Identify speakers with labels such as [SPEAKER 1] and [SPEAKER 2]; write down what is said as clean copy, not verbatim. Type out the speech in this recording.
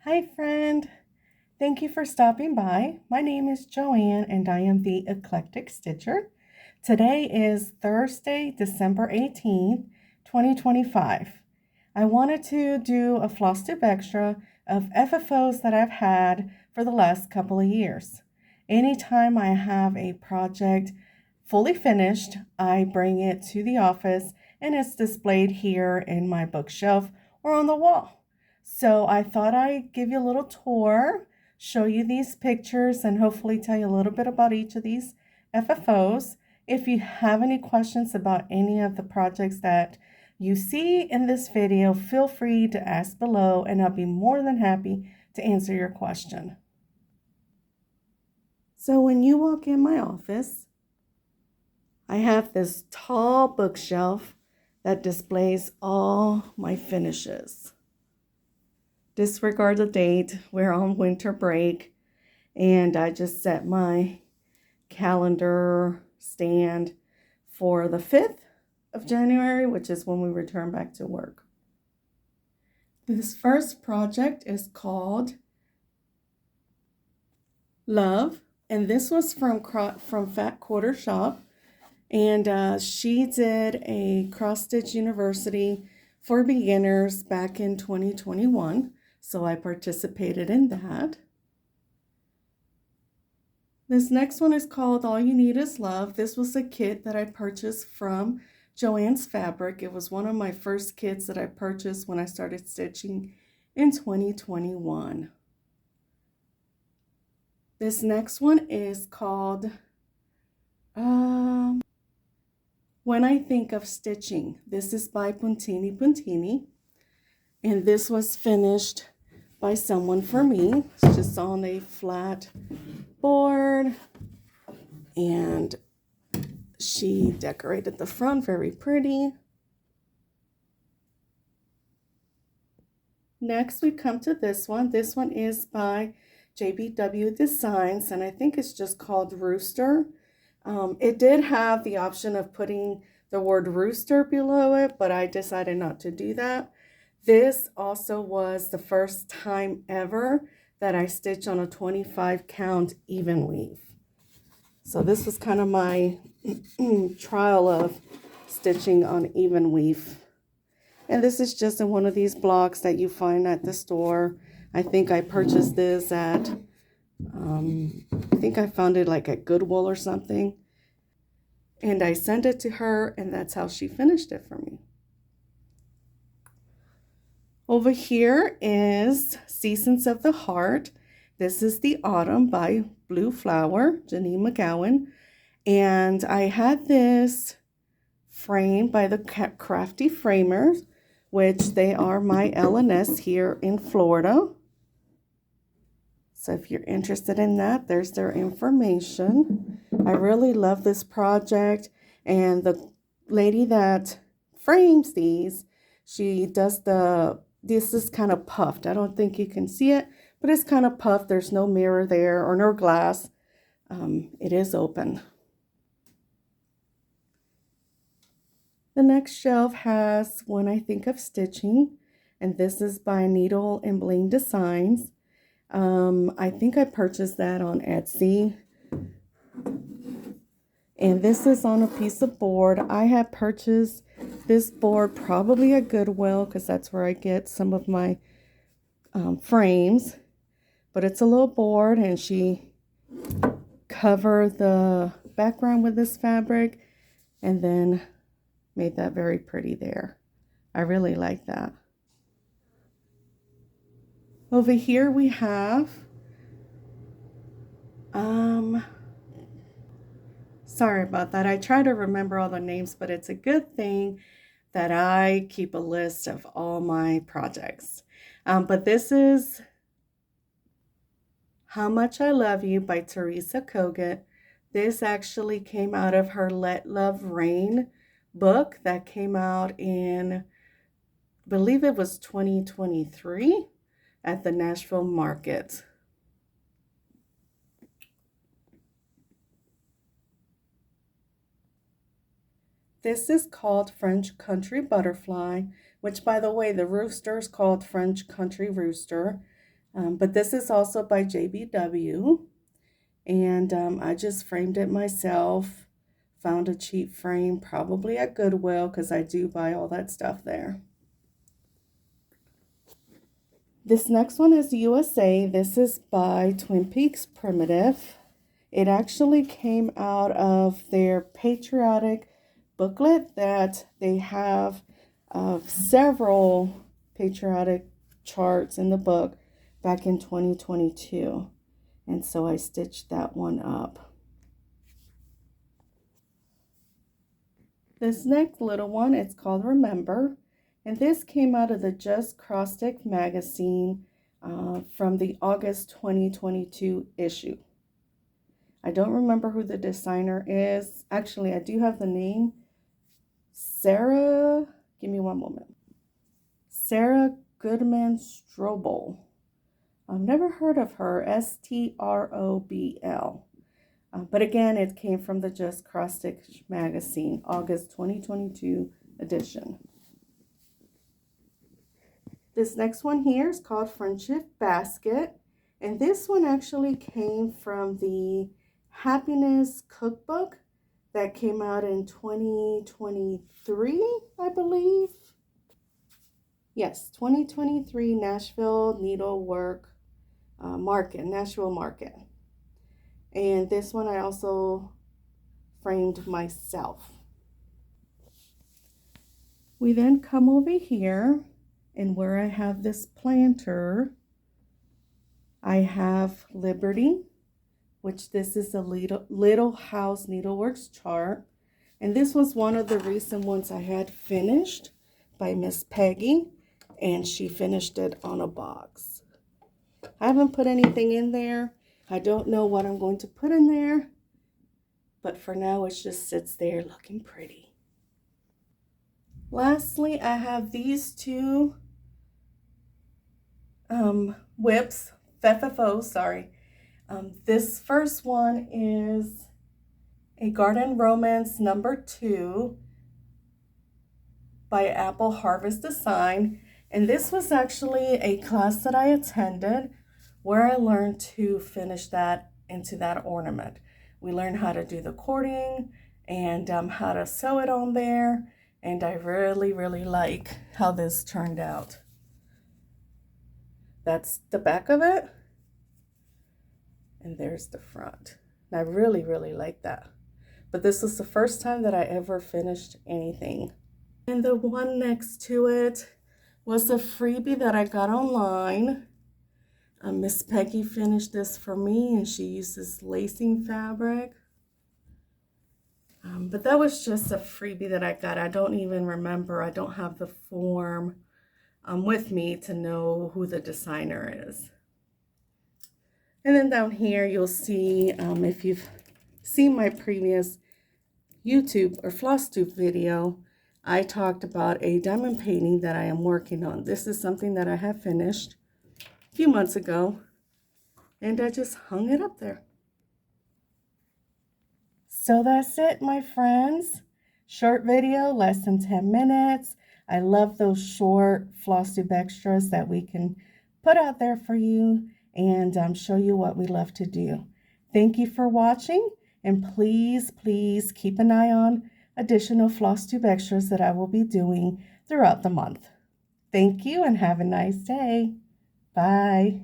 [SPEAKER 1] Hi, friend. Thank you for stopping by. My name is Joanne and I am the Eclectic Stitcher. Today is Thursday, December 18th, 2025. I wanted to do a FlossTube Extra of FFOs that I've had for the last couple of years. Anytime I have a project fully finished, I bring it to the office and it's displayed here in my bookshelf or on the wall. So I thought I'd give you a little tour, show you these pictures, and hopefully tell you a little bit about each of these FFOs. If you have any questions about any of the projects that you see in this video, feel free to ask below and I'll be more than happy to answer your question. So when you walk in my office, I have this tall bookshelf that displays all my finishes. Disregard the date, we're on winter break, and I just set my calendar stand for the 5th of January, which is when we return back to work. This first project is called Love, and this was from Fat Quarter Shop, and she did a cross stitch university for beginners back in 2021. So I participated in that. This next one is called All You Need Is Love. This was a kit that I purchased from Joann's Fabric. It was one of my first kits that I purchased when I started stitching in 2021. This next one is called When I Think of Stitching. This is by Puntini Puntini, and this was finished by someone for me. It's just on a flat board, and she decorated the front very pretty. Next we come to this one. This one is by JBW Designs, and I think it's just called Rooster. It did have the option of putting the word rooster below it, but I decided not to do that. This also was the first time ever that I stitched on a 25 count even weave. So this was kind of my trial of stitching on even weave. And this is just in one of these blocks that you find at the store. I think I purchased this at, I think I found it like at Goodwill or something. And I sent it to her, and that's how she finished it for me. Over here is Seasons of the Heart. This is the Autumn by Blue Flower, Janine McGowan. And I had this framed by the Crafty Framers, which they are my L&S here in Florida. So if you're interested in that, there's their information. I really love this project. And the lady that frames these, she does this is kind of puffed. I don't think you can see it, but it's kind of puffed. There's no mirror there or no glass. It is open. The next shelf has When I Think of Stitching, and this is by Needle and Bling Designs. I think I purchased that on Etsy. And this is on a piece of board. I have purchased this board probably at Goodwill because that's where I get some of my frames. But it's a little board, and she covered the background with this fabric and then made that very pretty there. I really like that. Over here we have sorry about that. I try to remember all the names, but it's a good thing that I keep a list of all my projects. But this is How Much I Love You by Teresa Kogut. This actually came out of her Let Love Rain book that came out in, I believe it was 2023 at the Nashville Market. This is called French Country Butterfly, which, by the way, the rooster is called French Country Rooster. But this is also by JBW. And I just framed it myself. Found a cheap frame, probably at Goodwill, because I do buy all that stuff there. This next one is USA. This is by Twin Peaks Primitive. It actually came out of their patriotic booklet that they have of several patriotic charts in the book back in 2022. And so I stitched that one up. This next little one, it's called Remember. And this came out of the Just Cross Stitch magazine from the August 2022 issue. I don't remember who the designer is. Actually, I do have the name. Sarah, give me one moment. Sarah Goodman Strobel. I've never heard of her, Strobl. But again, it came from the Just Cross Stitch magazine, August 2022 edition. This next one here is called Friendship Basket. And this one actually came from the Happiness Cookbook that came out in 2023, I believe. Yes, 2023 Nashville Needlework Market, Nashville Market. And this one I also framed myself. We then come over here, and where I have this planter, I have Liberty, which this is a Little House Needleworks chart. And this was one of the recent ones I had finished by Miss Peggy, and she finished it on a box. I haven't put anything in there. I don't know what I'm going to put in there, but for now it just sits there looking pretty. Lastly, I have these two whips, FFO, sorry. This first one is a Garden Romance #2 by Apple Harvest Design. And this was actually a class that I attended where I learned to finish that into that ornament. We learned how to do the cording and how to sew it on there. And I really, really like how this turned out. That's the back of it. And there's the front. And I really, really like that. But this was the first time that I ever finished anything. And the one next to it was a freebie that I got online. Miss Peggy finished this for me, and she uses lacing fabric. But that was just a freebie that I got. I don't even remember. I don't have the form with me to know who the designer is. And then down here, you'll see, if you've seen my previous YouTube or FlossTube video, I talked about a diamond painting that I am working on. This is something that I have finished a few months ago, and I just hung it up there. So that's it, my friends. Short video, less than 10 minutes. I love those short FlossTube extras that we can put out there for you and show you what we love to do. Thank you for watching, and please, please keep an eye on additional FlossTube extras that I will be doing throughout the month. Thank you and have a nice day. Bye.